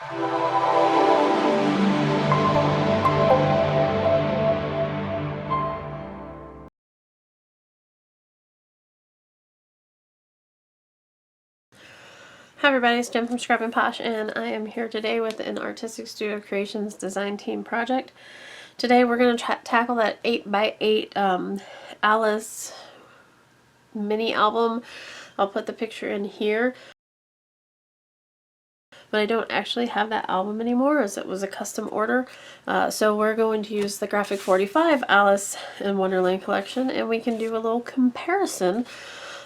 Hi everybody, it's Jen from Scrap and Posh, and I am here today with an Artistic Studio Creations design team project. Today we're going to tackle that 8x8 Alice mini album. I'll put the picture in here, but I don't actually have that album anymore as it was a custom order. So we're going to use the Graphic 45 Alice in Wonderland collection, and we can do a little comparison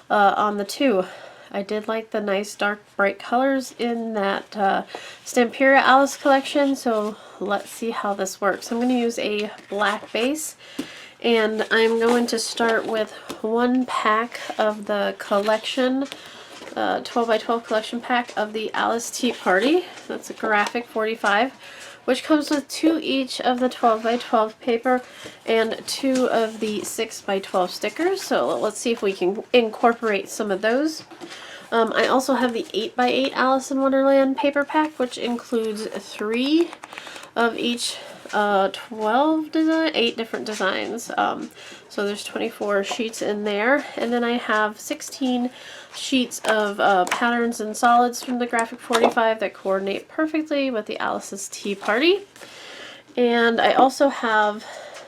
on the two. I did like the nice dark bright colors in that Stamperia Alice collection, so let's see how this works. I'm going to use a black base, and I'm going to start with one pack of the collection, 12x12 collection pack of the Alice Tea Party. That's a Graphic 45, which comes with 2 each of the 12x12 paper and 2 of the 6x12 stickers. So let's see if we can incorporate some of those. I also have the 8x8 Alice in Wonderland paper pack, which includes 3 of each 8 different designs. So there's 24 sheets in there, and then I have 16 sheets of patterns and solids from the Graphic 45 that coordinate perfectly with the Alice's Tea Party. And I also have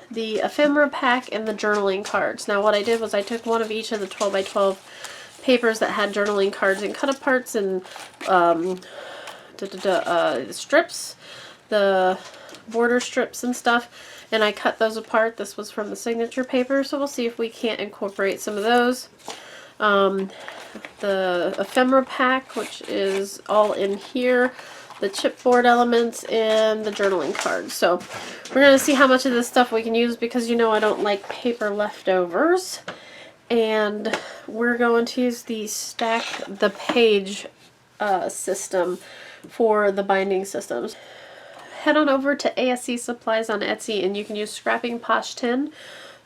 the ephemera pack and the journaling cards. Now what I did was I took one of each of the 12x12 papers that had journaling cards and cut aparts and strips, the border strips and stuff, and I cut those apart. This was from the signature paper, so we'll see if we can't incorporate some of those. The ephemera pack, which is all in here, the chipboard elements, and the journaling cards. So we're going to see how much of this stuff we can use, because you know I don't like paper leftovers. And we're going to use the stack the page system for the binding systems. Head on over to ASC Supplies on Etsy, and you can use Scrapping Posh 10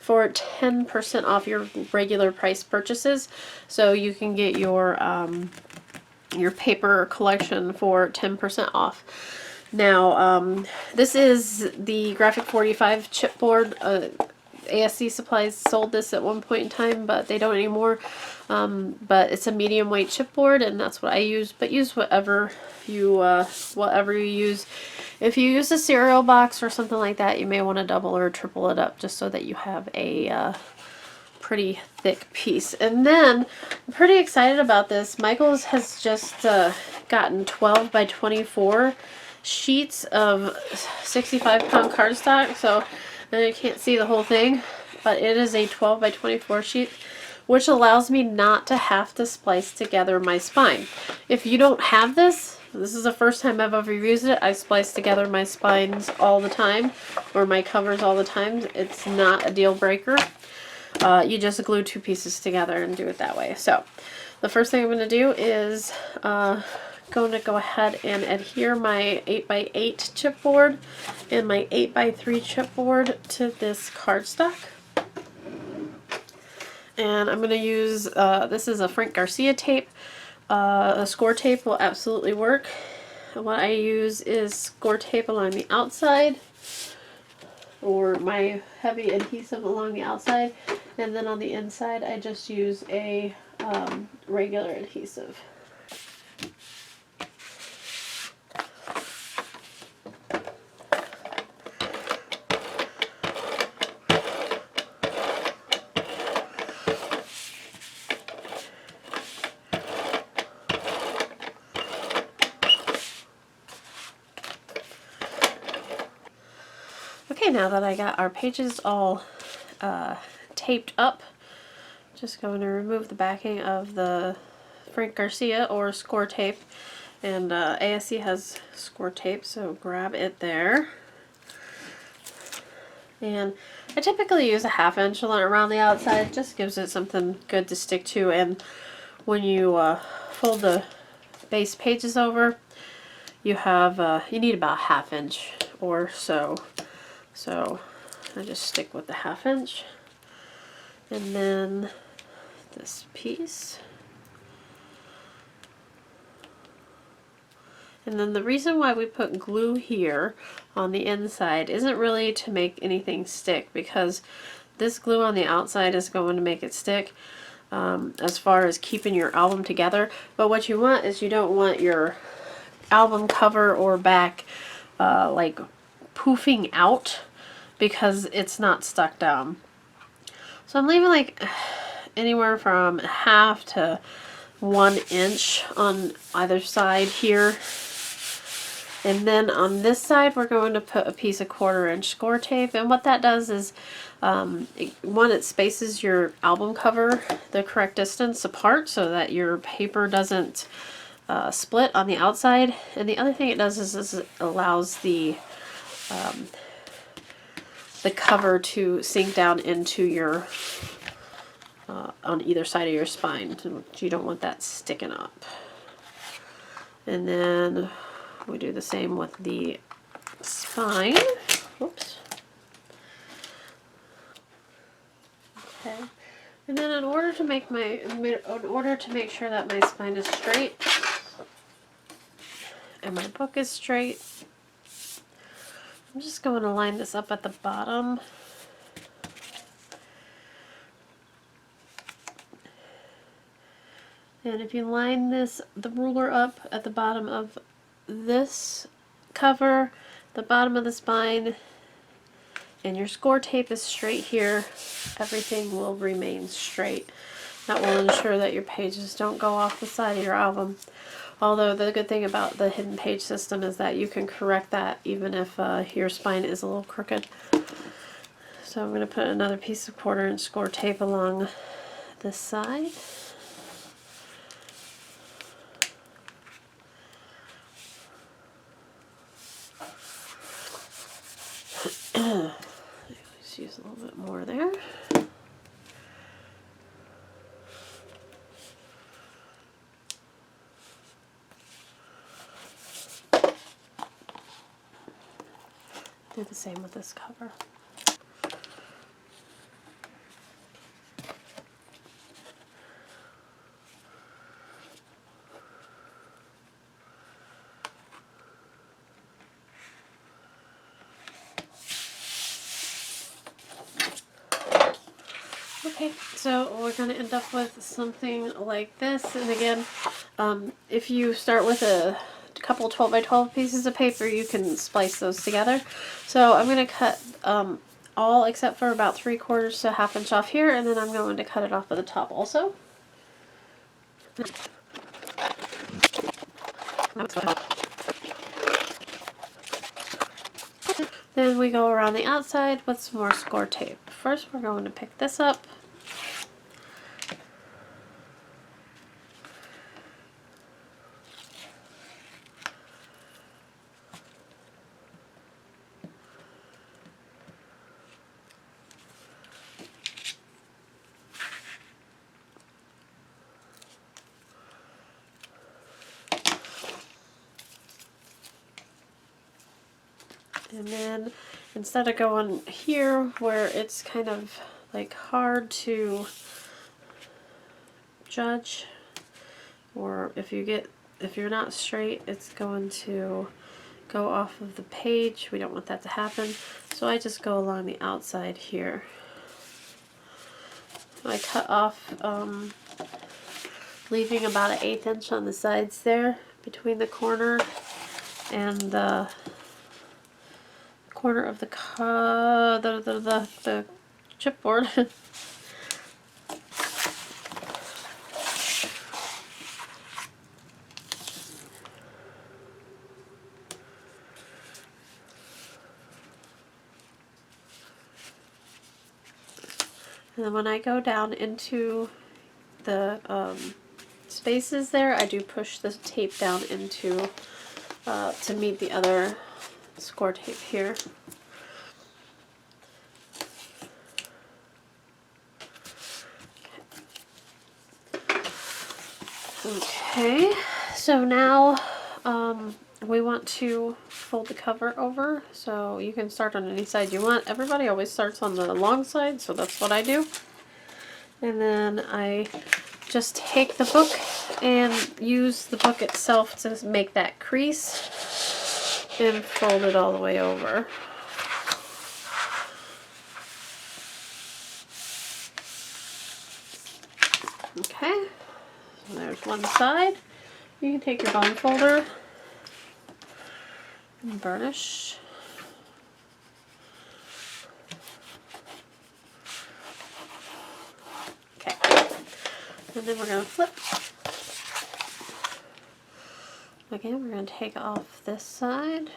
for 10% off your regular price purchases. So you can get your paper collection for 10% off. Now, this is the Graphic 45 chipboard. ASC Supplies sold this at one point in time, but they don't anymore. But it's a medium weight chipboard, and that's what I use. But use whatever you use. If you use a cereal box or something like that, you may want to double or triple it up just so that you have a pretty thick piece. And then I'm pretty excited about this. Michaels has just gotten 12x24 sheets of 65-pound cardstock. So I can't see the whole thing, but it is a 12x24 sheet, which allows me not to have to splice together my spine. If you don't have this, this is the first time I've ever used it. I splice together my spines all the time, or my covers all the time. It's not a deal breaker. You just glue 2 pieces together and do it that way. So the first thing I'm going to do is going to go ahead and adhere my 8x8 chipboard and my 8x3 chipboard to this cardstock. And I'm going to use, this is a Frank Garcia tape. A score tape will absolutely work. What I use is score tape along the outside, or my heavy adhesive along the outside, and then on the inside I just use a regular adhesive. Okay, now that I got our pages all taped up, just going to remove the backing of the Frank Garcia or score tape, and ASC has score tape, so grab it there. And I typically use a 1/2 inch around the outside. It just gives it something good to stick to, and when you fold the base pages over, you have you need about 1/2 inch or so. So I just stick with the 1/2 inch, and then this piece. And then the reason why we put glue here on the inside isn't really to make anything stick, because this glue on the outside is going to make it stick as far as keeping your album together. But what you want is, you don't want your album cover or back like poofing out, because it's not stuck down. So I'm leaving like anywhere from 1/2 to 1 inch on either side here. And then on this side, we're going to put a piece of 1/4 inch score tape. And what that does is, it spaces your album cover the correct distance apart so that your paper doesn't split on the outside. And the other thing it does is it allows the cover to sink down into your, on either side of your spine. You don't want that sticking up. And then we do the same with the spine. Whoops. Okay. And then in order to make sure that my spine is straight and my book is straight, I'm just going to line this up at the bottom. And if you line the ruler up at the bottom of this cover, the bottom of the spine, and your score tape is straight here, everything will remain straight. That will ensure that your pages don't go off the side of your album. Although the good thing about the hidden page system is that you can correct that even if your spine is a little crooked. So I'm going to put another piece of 1/4 inch score tape along this side. Let's use a little bit more there. Do the same with this cover. Okay, so we're going to end up with something like this. And again, if you start with a couple 12 by 12 pieces of paper, you can splice those together. So I'm going to cut all except for about 3/4 to 1/2 inch off here, and then I'm going to cut it off at the top also. Then we go around the outside with some more score tape. First, we're going to pick this up. And then instead of going here where it's kind of like hard to judge, or if you're not straight, it's going to go off of the page. We don't want that to happen. So I just go along the outside here. I cut off, leaving about an 1/8 inch on the sides there between the corner and the corner of the chipboard. And then when I go down into the spaces there, I do push the tape down into to meet the other score tape here. Okay, so now we want to fold the cover over, so you can start on any side you want. Everybody always starts on the long side, so that's what I do. And then I just take the book and use the book itself to make that crease and fold it all the way over. Okay, so there's one side. You can take your bond folder and burnish. Okay, and then we're going to flip. Again, we're going to take off this side.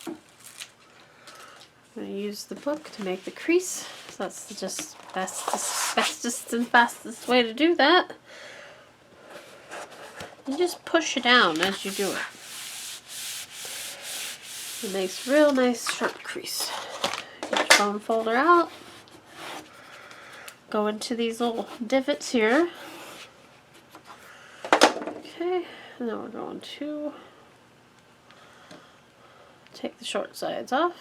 I'm going to use the book to make the crease. So that's just bestest and fastest way to do that. You just push it down as you do it. It makes a real nice sharp crease. Get your bone folder out. Go into these little divots here. Okay, and then we're going to take the short sides off.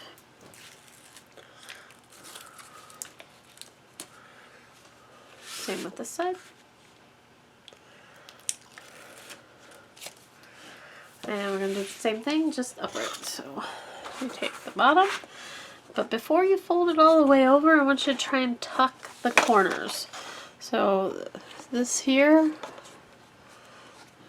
Same with this side. And we're going to do the same thing, just upward. So you take the bottom. But before you fold it all the way over, I want you to try and tuck the corners. So this here,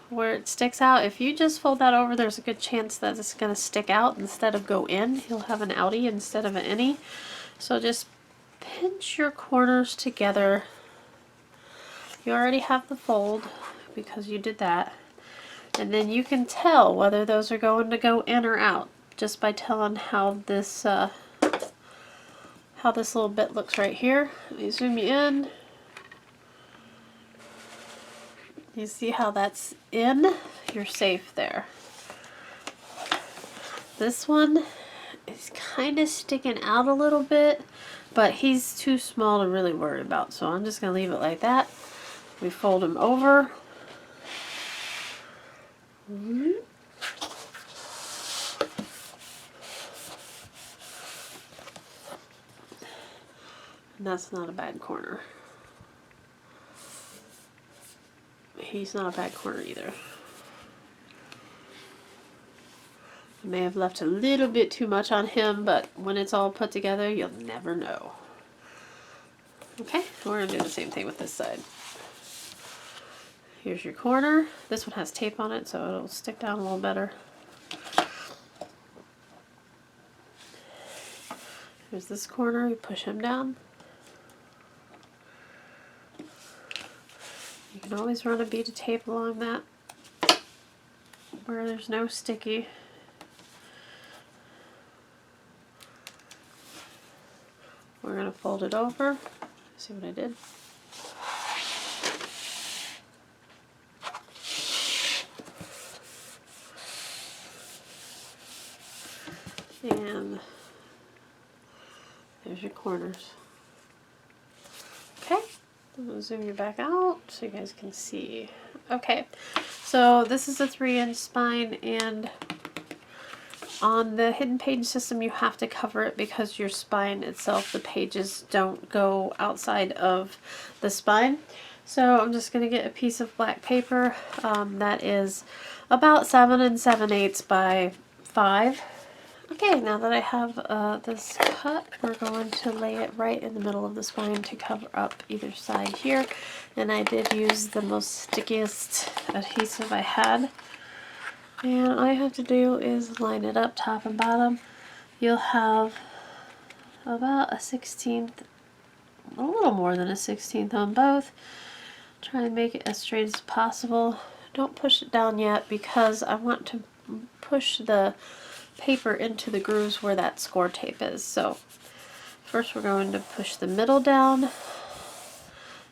where it sticks out, if you just fold that over, there's a good chance that it's going to stick out instead of go in. You'll have an outie instead of an innie. So just pinch your corners together. You already have the fold because you did that. And then you can tell whether those are going to go in or out just by telling how this little bit looks right here. Let me zoom you in. You see how that's in? You're safe there. This one is kind of sticking out a little bit, but he's too small to really worry about, so I'm just going to leave it like that. We fold him over. And that's not a bad corner. He's not a bad corner either. I may have left a little bit too much on him, but when it's all put together, you'll never know. Okay, we're going to do the same thing with this side. Here's your corner. This one has tape on it, so it'll stick down a little better. Here's this corner. You push him down. You can always run a bead of tape along that where there's no sticky. We're going to fold it over. See what I did? And there's your corners. Okay, I'm going to zoom you back out so you guys can see. Okay, so this is a 3-inch spine, and on the hidden page system you have to cover it because your spine itself, the pages don't go outside of the spine. So I'm just going to get a piece of black paper that is about 7 7/8 by 5. Okay, now that I have this cut, we're going to lay it right in the middle of the spine to cover up either side here. And I did use the most stickiest adhesive I had. And all you have to do is line it up top and bottom. You'll have about a 1/16, a little more than a 1/16 on both. Try and make it as straight as possible. Don't push it down yet because I want to push the paper into the grooves where that score tape is. So first we're going to push the middle down,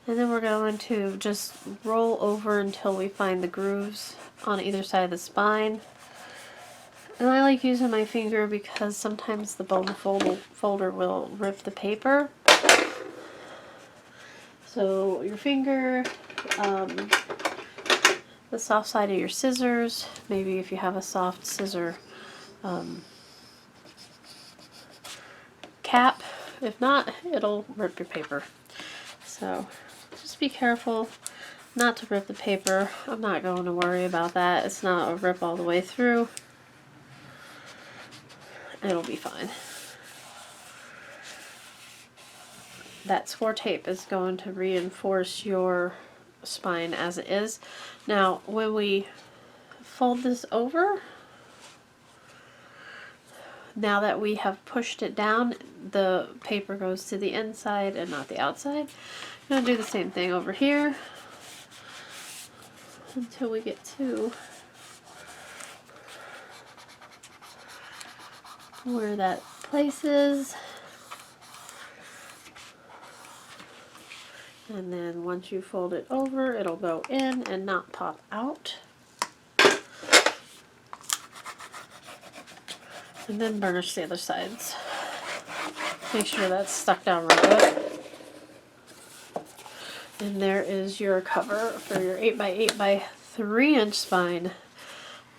and then we're going to just roll over until we find the grooves on either side of the spine. And I like using my finger because sometimes the bone folder will rip the paper. So your finger, the soft side of your scissors, maybe if you have a soft scissor cap. If not, it'll rip your paper. So just be careful not to rip the paper. I'm not going to worry about that. It's not a rip all the way through. It'll be fine. That score tape is going to reinforce your spine as it is. Now, when we fold this over, now that we have pushed it down, the paper goes to the inside and not the outside. I'm going to do the same thing over here until we get to where that place is. And then once you fold it over, it'll go in and not pop out. And then burnish the other sides. Make sure that's stuck down real good. And there is your cover for your 8x8 by 3-inch spine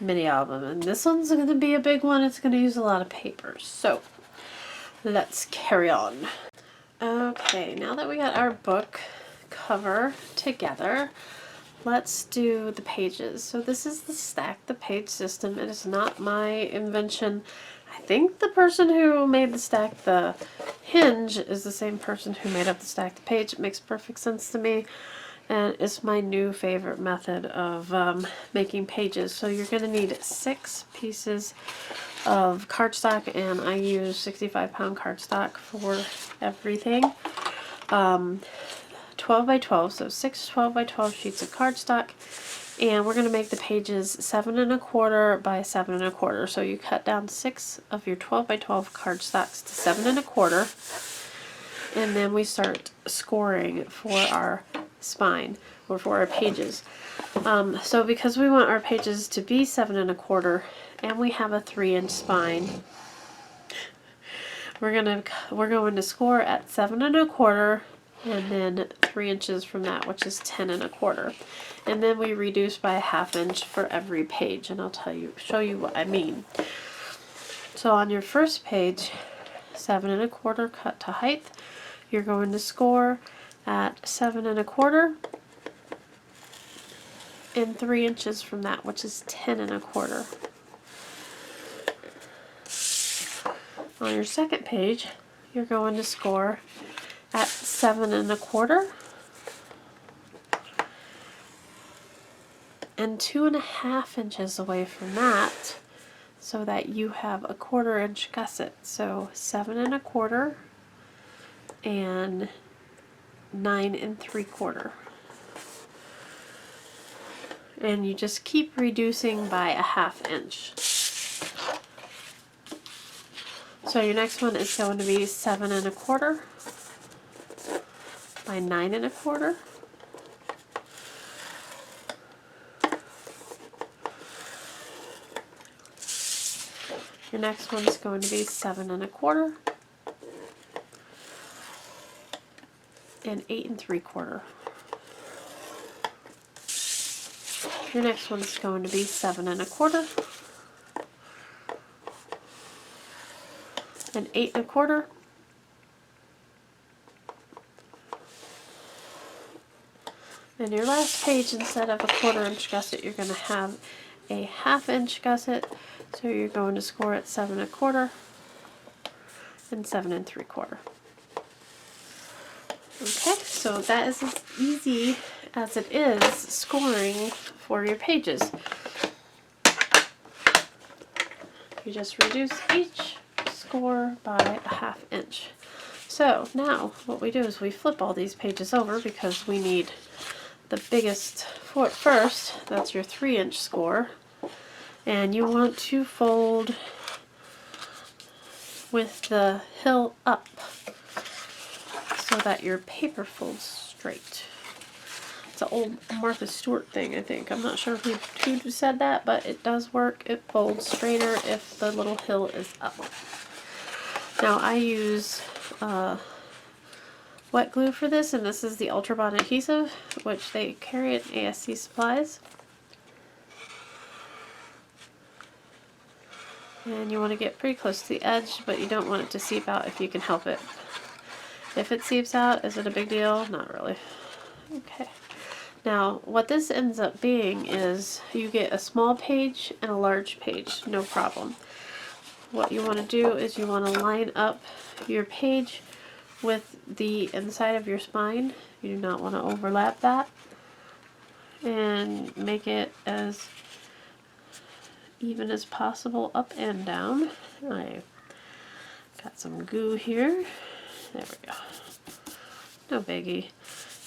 mini album. And this one's going to be a big one. It's going to use a lot of paper. So let's carry on. Okay, now that we got our book cover together, let's do the pages. So this is the stack the page system. It is not my invention. I think the person who made the stack the hinge is the same person who made up the stack the page. It makes perfect sense to me, and it's my new favorite method of making pages. So you're going to need 6 pieces of cardstock, and I use 65-pound cardstock for everything. 12 by 12, so 6 12 by 12 sheets of cardstock, and we're going to make the pages 7 1/4 by 7 1/4. So you cut down 6 of your 12 by 12 cardstocks to 7 1/4, and then we start scoring for our spine or for our pages. So because we want our pages to be 7 1/4 and we have a 3-inch spine, we're going to score at 7 1/4 and then 3 inches from that, which is 10 1/4. And then we reduce by 1/2 inch for every page, and I'll show you what I mean. So on your first page, 7 1/4 cut to height, you're going to score at 7 1/4 and 3 inches from that, which is 10 1/4. On your second page, you're going to score at 7 1/4 and 2.5 inches away from that, so that you have a 1/4 inch gusset. So 7 1/4 and 9 3/4. And you just keep reducing by 1/2 inch. So your next one is going to be 7 1/4 by 9 1/4. Your next one is going to be 7 1/4 and 8 3/4. Your next one is going to be 7 1/4 and 8 1/4. And your last page, instead of a 1/4 inch gusset, you're going to have a 1/2 inch gusset. So you're going to score at 7 1/4 and 7 3/4. Okay, so that is as easy as it is scoring for your pages. You just reduce each score by 1/2 inch. So now what we do is we flip all these pages over because we need the biggest for it first. That's your 3-inch score. And you want to fold with the hill up so that your paper folds straight. It's an old Martha Stewart thing, I think. I'm not sure who said that, but it does work. It folds straighter if the little hill is up. Now I use wet glue for this, and this is the Ultra Bond adhesive, which they carry at ASC supplies. And you want to get pretty close to the edge, but you don't want it to seep out if you can help it. If it seeps out, is it a big deal? Not really. Okay. Now, what this ends up being is you get a small page and a large page, no problem. What you want to do is you want to line up your page with the inside of your spine. You do not want to overlap that. And make it as even as possible up and down. I got some goo here. There we go. No biggie.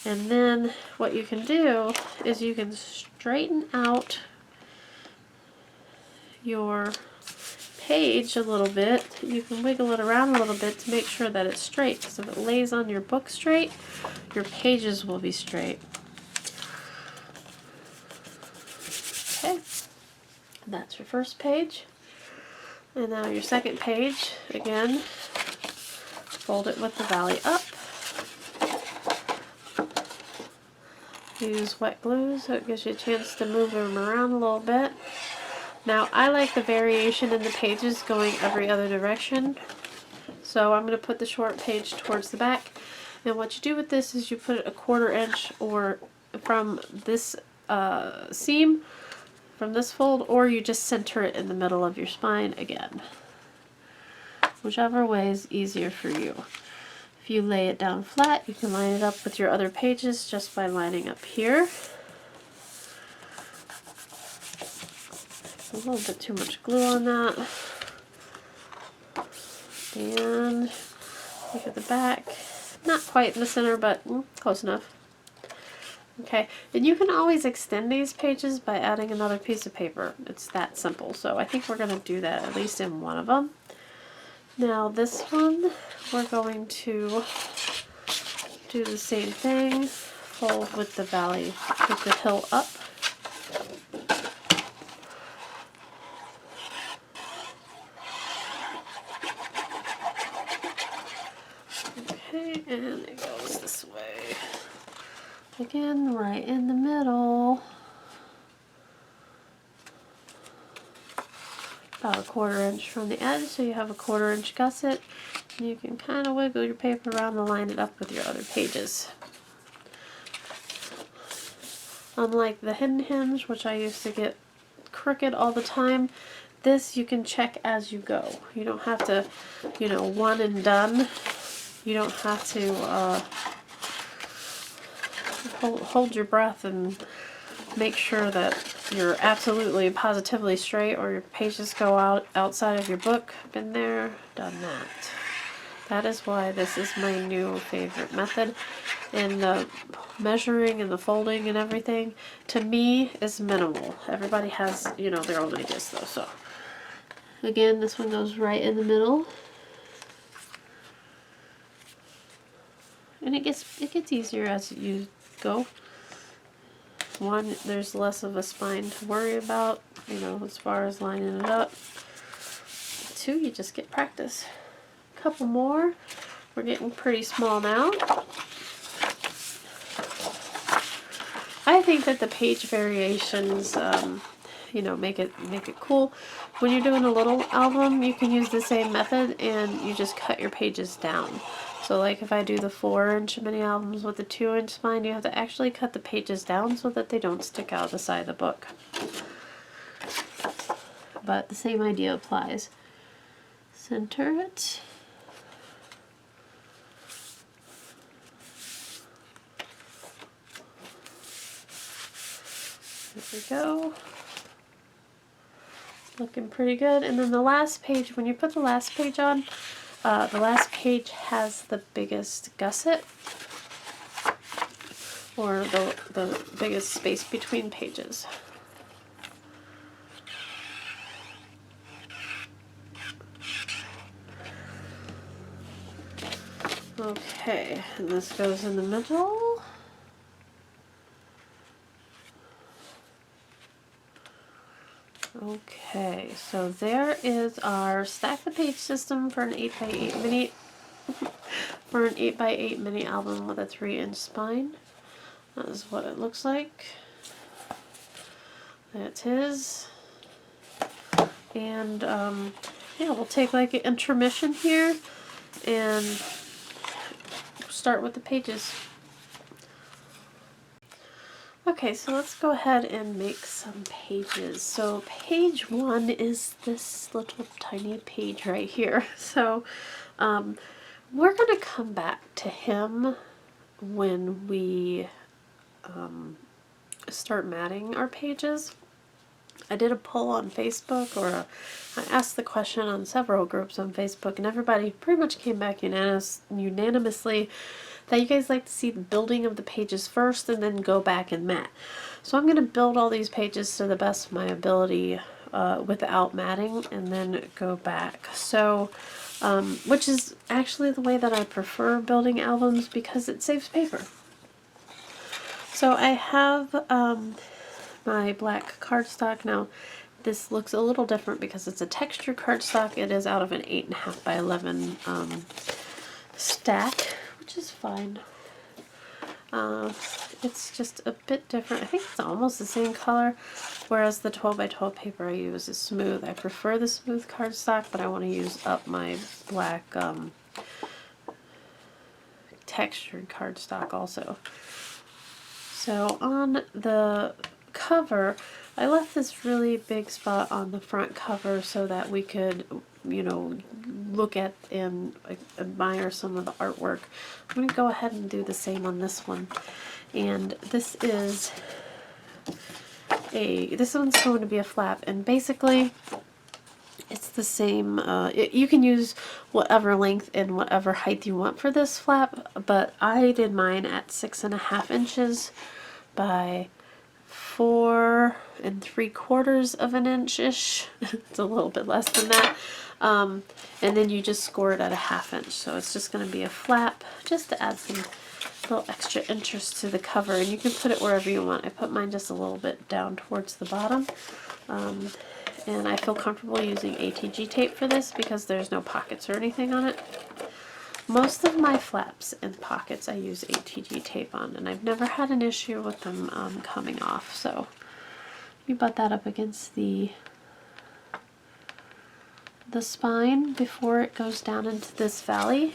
And then what you can do is you can straighten out your page a little bit. You can wiggle it around a little bit to make sure that it's straight, because if it lays on your book straight, your pages will be straight. Okay, that's your first page. And now your second page, again, fold it with the valley up. Use wet glue so it gives you a chance to move them around a little bit. Now I like the variation in the pages going every other direction. So I'm going to put the short page towards the back. And what you do with this is you put it a 1/4 inch or from this seam, from this fold, or you just center it in the middle of your spine again. Whichever way is easier for you. If you lay it down flat, you can line it up with your other pages just by lining up here. A little bit too much glue on that. And look at the back. Not quite in the center, but close enough. Okay, and you can always extend these pages by adding another piece of paper. It's that simple. So I think we're going to do that at least in one of them. Now this one, we're going to do the same thing. Fold with the valley, with the hill up. Okay, and it goes this way. Again, right in the middle. About a 1/4 inch from the edge, so you have a 1/4 inch gusset. And you can kind of wiggle your paper around to line it up with your other pages. Unlike the hidden hinge, which I used to get crooked all the time, this you can check as you go. You don't have to, you know, one and done. You don't have to hold your breath and make sure that you're absolutely positively straight or your pages go out outside of your book. Been there, done that. That is why this is my new favorite method. And the measuring and the folding and everything, to me, is minimal. Everybody has, you know, their own ideas though. So again, this one goes right in the middle. And it gets easier as you go. One, there's less of a spine to worry about, you know, as far as lining it up. Two, you just get practice. A couple more. We're getting pretty small now. I think that the page variations, you know, make it cool. When you're doing a little album, you can use the same method and you just cut your pages down. So like if I do the 4-inch mini albums with the 2-inch spine, you have to actually cut the pages down so that they don't stick out the side of the book. But the same idea applies. Center it. There we go. Looking pretty good. And then the last page, when you put the last page on, the last page has the biggest gusset, or the biggest space between pages. Okay, and this goes in the middle. Okay, so there is our stack the page system for an 8x8 mini for an 8x8 mini album with a 3-inch spine. That is what it looks like. That's his. And yeah, we'll take like an intermission here and start with the pages. Okay, so let's go ahead and make some pages. So page 1 is this little tiny page right here. So we're going to come back to him when we start matting our pages. I did a poll on Facebook, or I asked the question on several groups on Facebook, and everybody pretty much came back unanimously that you guys like to see the building of the pages first and then go back and mat. So I'm going to build all these pages to the best of my ability without matting and then go back. So, which is actually the way that I prefer building albums because it saves paper. So I have my black cardstock. Now this looks a little different because it's a textured cardstock. It is out of an 8.5 by 11 stack, which is fine. It's just a bit different. I think it's almost the same color, whereas the 12 by 12 paper I use is smooth. I prefer the smooth cardstock, but I want to use up my black textured cardstock also. So on the cover, I left this really big spot on the front cover so that we could, you know, look at and admire some of the artwork. I'm going to go ahead and do the same on this one. And this is this one's going to be a flap, and basically it's the same. You can use whatever length and whatever height you want for this flap, but I did mine at 6.5 inches by 4 3/4 of an inch-ish. It's a little bit less than that. And then you just score it at 1/2 inch. So it's just going to be a flap just to add some little extra interest to the cover. And you can put it wherever you want. I put mine just a little bit down towards the bottom. And I feel comfortable using ATG tape for this because there's no pockets or anything on it. Most of my flaps and pockets I use ATG tape on, and I've never had an issue with them coming off. So you butt that up against the spine before it goes down into this valley.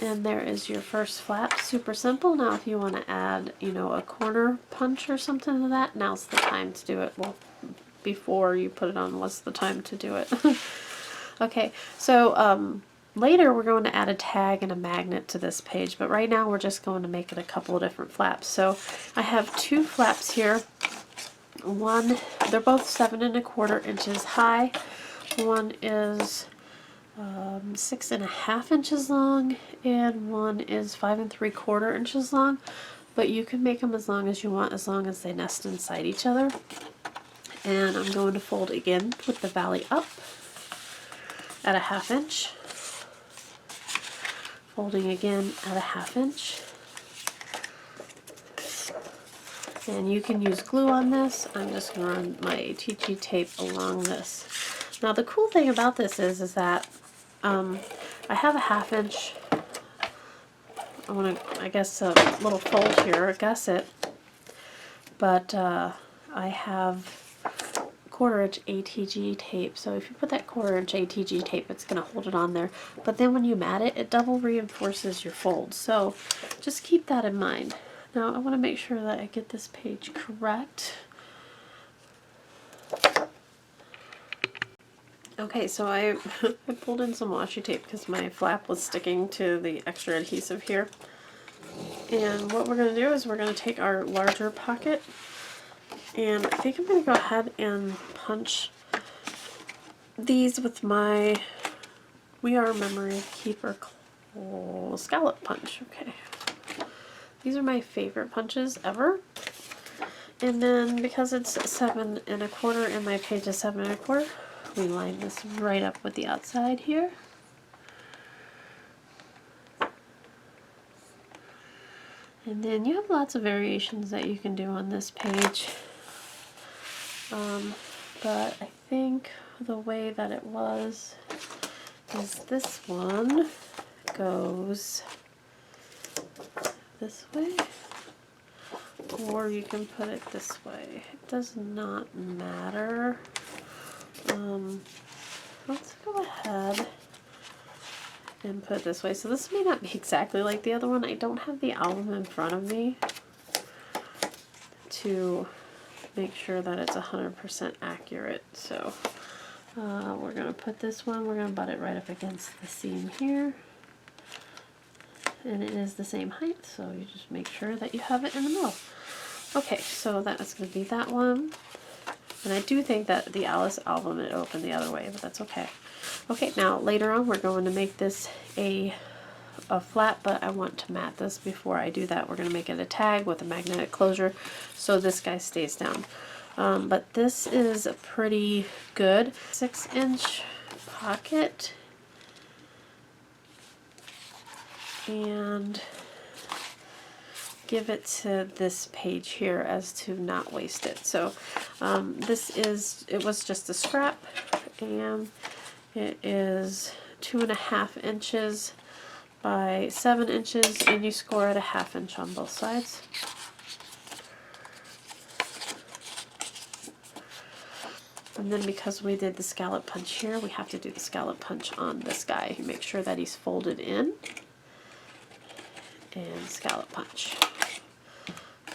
And there is your first flap. Super simple. Now if you want to add, you know, a corner punch or something to that, now's the time to do it. Well, before you put it on was the time to do it. Okay, so later we're going to add a tag and a magnet to this page, but right now we're just going to make it a couple of different flaps. So I have 2 flaps here. One, they're both 7 1/4 inches high. One is 6.5 inches long, and one is 5 3/4 inches long. But you can make them as long as you want, as long as they nest inside each other. And I'm going to fold again with the valley up at 1/2 inch. Folding again at 1/2 inch. And you can use glue on this. I'm just going to run my ATG tape along this. Now the cool thing about this is that I have a 1/2 inch, I want to, I guess, a little fold here, gusset, but I have 1/4 inch ATG tape. So if you put that 1/4 inch ATG tape, it's going to hold it on there. But then when you mat it, it double reinforces your fold. So just keep that in mind. Now I want to make sure that I get this page correct. Okay, so I pulled in some washi tape because my flap was sticking to the extra adhesive here. And what we're going to do is we're going to take our larger pocket, and I think I'm going to go ahead and punch these with my We Are Memory Keeper scallop punch. Okay. These are my favorite punches ever. And then because it's 7 1/4 and my page is 7 1/4, we line this right up with the outside here. And then you have lots of variations that you can do on this page. But I think the way that it was is this one goes this way, or you can put it this way. It does not matter. let's go ahead and put it this way. So this may not be exactly like the other one. I don't have the album in front of me to make sure that it's 100% accurate. So we're going to put this one, we're going to butt it right up against the seam here. And it is the same height, so you just make sure that you have it in the middle. Okay, so that's going to be that one. And I do think that the Alice album, it opened the other way, but that's okay. Okay, now later on we're going to make this a flat, but I want to mat this. Before I do that, we're going to make it a tag with a magnetic closure so this guy stays down. But this is a pretty good 6-inch pocket. And give it to this page here as to not waste it. So it was just a scrap, and it is 2.5 inches by 7 inches, and you score at a 1/2 inch on both sides. And then because we did the scallop punch here, we have to do the scallop punch on this guy. You make sure that he's folded in. And scallop punch.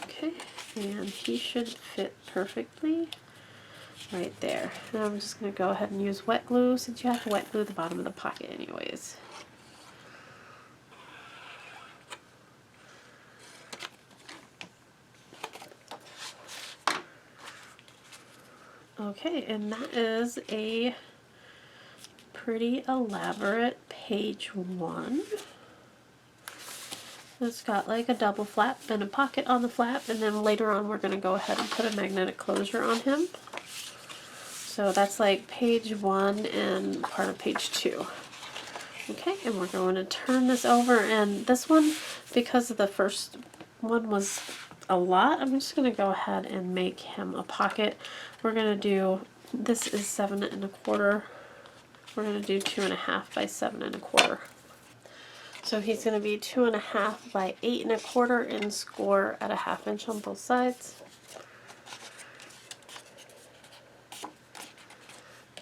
Okay, and he should fit perfectly right there. And I'm just going to go ahead and use wet glue, since you have to wet glue the bottom of the pocket anyways. Okay, and that is a pretty elaborate page 1. It's got like a double flap and a pocket on the flap, and then later on we're going to go ahead and put a magnetic closure on him. So that's like page 1 and part of page 2. Okay, and we're going to turn this over, and this one, because the first one was a lot, I'm just going to go ahead and make him a pocket. We're going to do, this is 7 1/4. We're going to do 2.5 by 7 1/4. So he's going to be 2.5 by 8 1/4 and score at a 1/2 inch on both sides.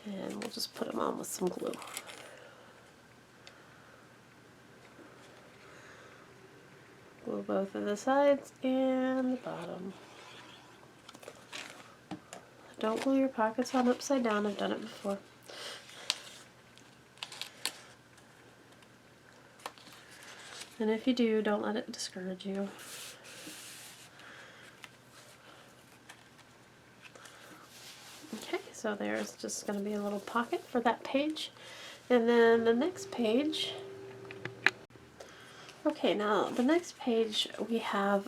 And we'll just put him on with some glue. Glue both of the sides and the bottom. Don't glue your pockets on upside down, I've done it before. And if you do, don't let it discourage you. Okay, so there's just going to be a little pocket for that page. And then the next page. Okay, now the next page we have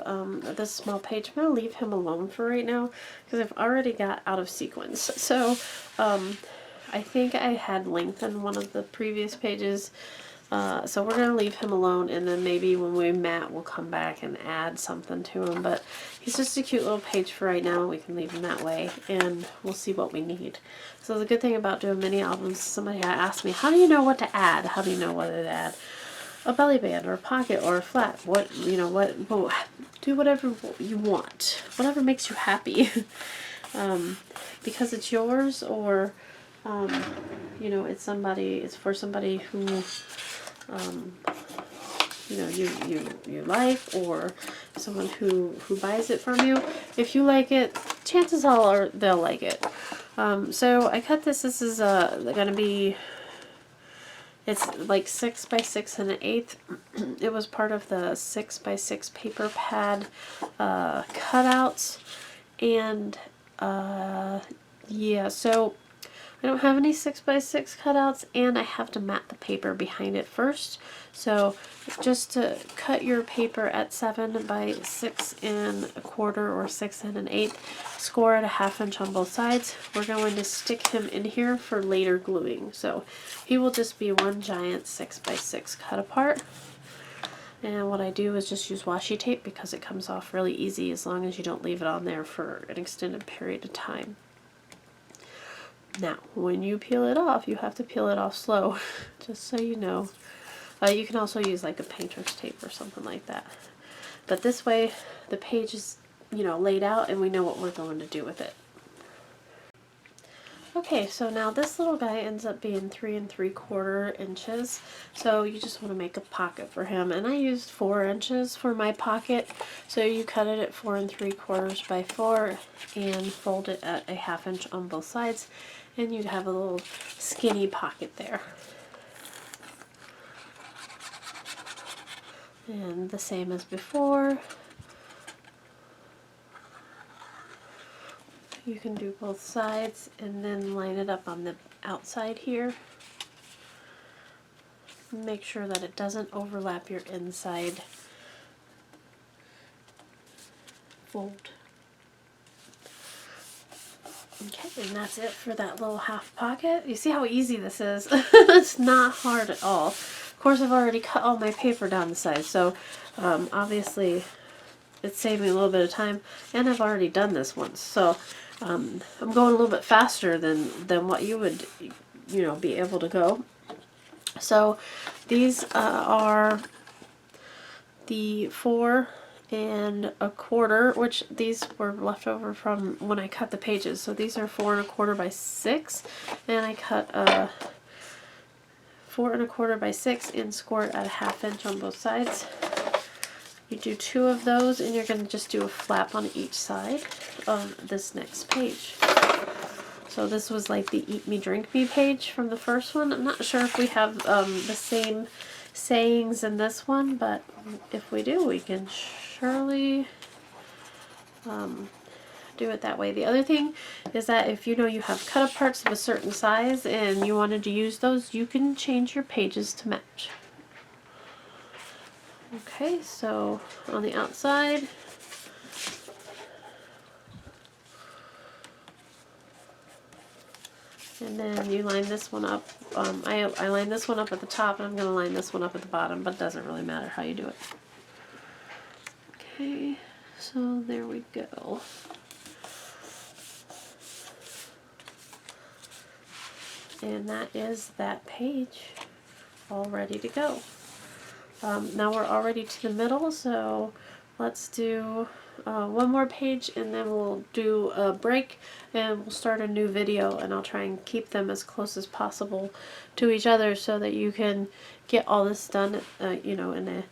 this small page. I'm going to leave him alone for right now because I've already got out of sequence. So I think I had lengthened one of the previous pages. So we're going to leave him alone, and then maybe when we mat we'll come back and add something to him. But he's just a cute little page for right now. We can leave him that way, and we'll see what we need. So the good thing about doing mini albums, somebody asked me, how do you know what to add? How do you know whether to add a belly band or a pocket or a flap? What, you know, do whatever you want. Whatever makes you happy. Because it's yours, or you know, it's for somebody who you know, you like, or someone who buys it from you. If you like it, chances are they'll like it. So I cut this. This is gonna be, it's like 6 by 6 1/8. It was part of the 6 by 6 paper pad cutouts, and yeah, so I don't have any 6 by 6 cutouts, and I have to mat the paper behind it first. So just to cut your paper at 7 by 6 1/4 or 6 1/8, score at a 1/2 inch on both sides. We're going to stick him in here for later gluing. So he will just be one giant 6 by 6 cut apart. And what I do is just use washi tape because it comes off really easy as long as you don't leave it on there for an extended period of time. Now, when you peel it off, you have to peel it off slow, just so you know. You can also use like a painter's tape or something like that. But this way, the page is, you know, laid out, and we know what we're going to do with it. Okay, so now this little guy ends up being 3 3/4 inches. So you just want to make a pocket for him. And I used 4 inches for my pocket. So you cut it at 4 3/4 by 4 and fold it at a 1/2 inch on both sides. And you'd have a little skinny pocket there. And the same as before. You can do both sides and then line it up on the outside here. Make sure that it doesn't overlap your inside fold. Okay, and that's it for that little half pocket. You see how easy this is? It's not hard at all. Of course, I've already cut all my paper down the size, so obviously it's saving a little bit of time, and I've already done this once, so I'm going a little bit faster than what you would, be able to go. So these are the 4 1/4, which these were left over from when I cut the pages. So these are 4 1/4 by 6, and I cut 4 1/4 by 6 and scored at a 1/2 inch on both sides. You do 2 of those, and you're going to just do a flap on each side of this next page. So this was like the Eat Me, Drink Me page from the first one. I'm not sure if we have the same sayings in this one, but if we do, we can surely do it that way. The other thing is that if you know you have cut up parts of a certain size and you wanted to use those, you can change your pages to match. Okay, so on the outside, and then you line this one up. I line this one up at the top, and I'm going to line this one up at the bottom, but it doesn't really matter how you do it. Okay, so there we go. And that is that page all ready to go. Now we're already to the middle, so let's do one more page, and then we'll do a break and we'll start a new video, and I'll try and keep them as close as possible to each other so that you can get all this done in a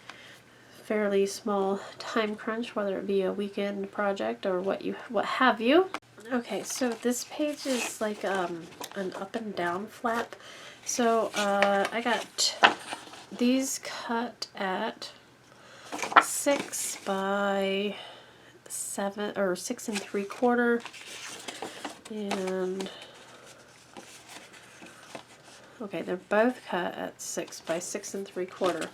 fairly small time crunch, whether it be a weekend project or what have you. Okay, so this page is like an up and down flap. So I got these cut at 6 by 7 or 6 3/4, and okay, they're both cut at 6 by 6 3/4.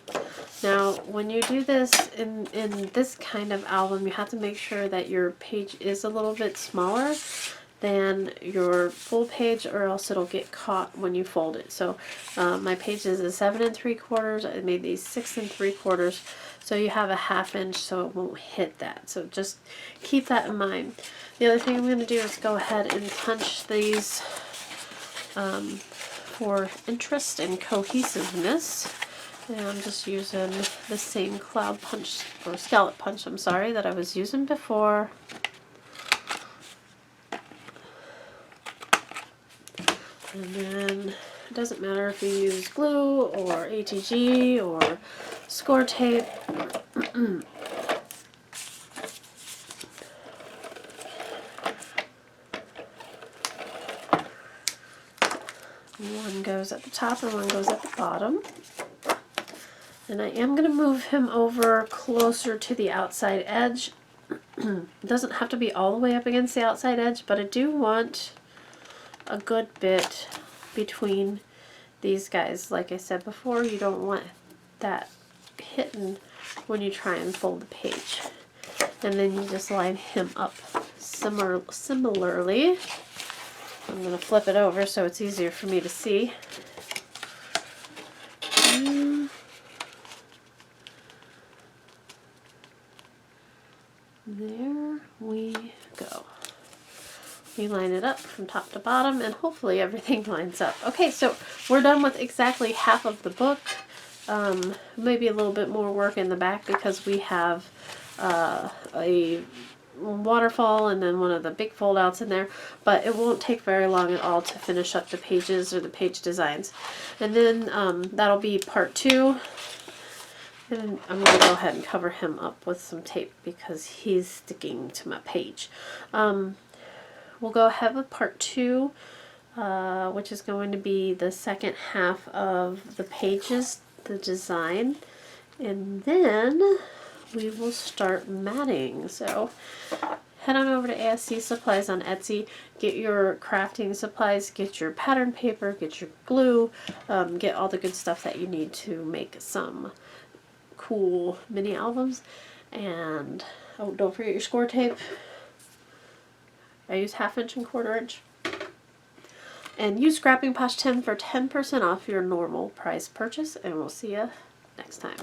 Now, when you do this in this kind of album, you have to make sure that your page is a little bit smaller than your full page, or else it'll get caught when you fold it. So my page is a 7 3/4. I made these 6 3/4, so you have a 1/2 inch, so it won't hit that. So just keep that in mind. The other thing I'm going to do is go ahead and punch these for interest and cohesiveness. And I'm just using the same cloud punch, or scallop punch, I'm sorry, that I was using before. And then it doesn't matter if you use glue or ATG or score tape. One goes at the top and one goes at the bottom. And I am going to move him over closer to the outside edge. It doesn't have to be all the way up against the outside edge, but I do want a good bit between these guys. Like I said before, you don't want that hitting when you try and fold the page. And then you just line him up similarly. I'm going to flip it over so it's easier for me to see. There we go. We line it up from top to bottom, and hopefully everything lines up. Okay, so we're done with exactly half of the book. Maybe a little bit more work in the back because we have a waterfall and then one of the big fold outs in there, but it won't take very long at all to finish up the pages or the page designs. And then that'll be part 2. And I'm going to go ahead and cover him up with some tape because he's sticking to my page. We'll go ahead with part 2, which is going to be the second half of the pages, the design, and then we will start matting. So head on over to ASC Supplies on Etsy, get your crafting supplies, get your pattern paper, get your glue, get all the good stuff that you need to make some cool mini albums. And oh, don't forget your score tape. I use 1/2 inch and 1/4 inch. And use Scrapping Posh 10 for 10% off your normal price purchase, and we'll see you next time.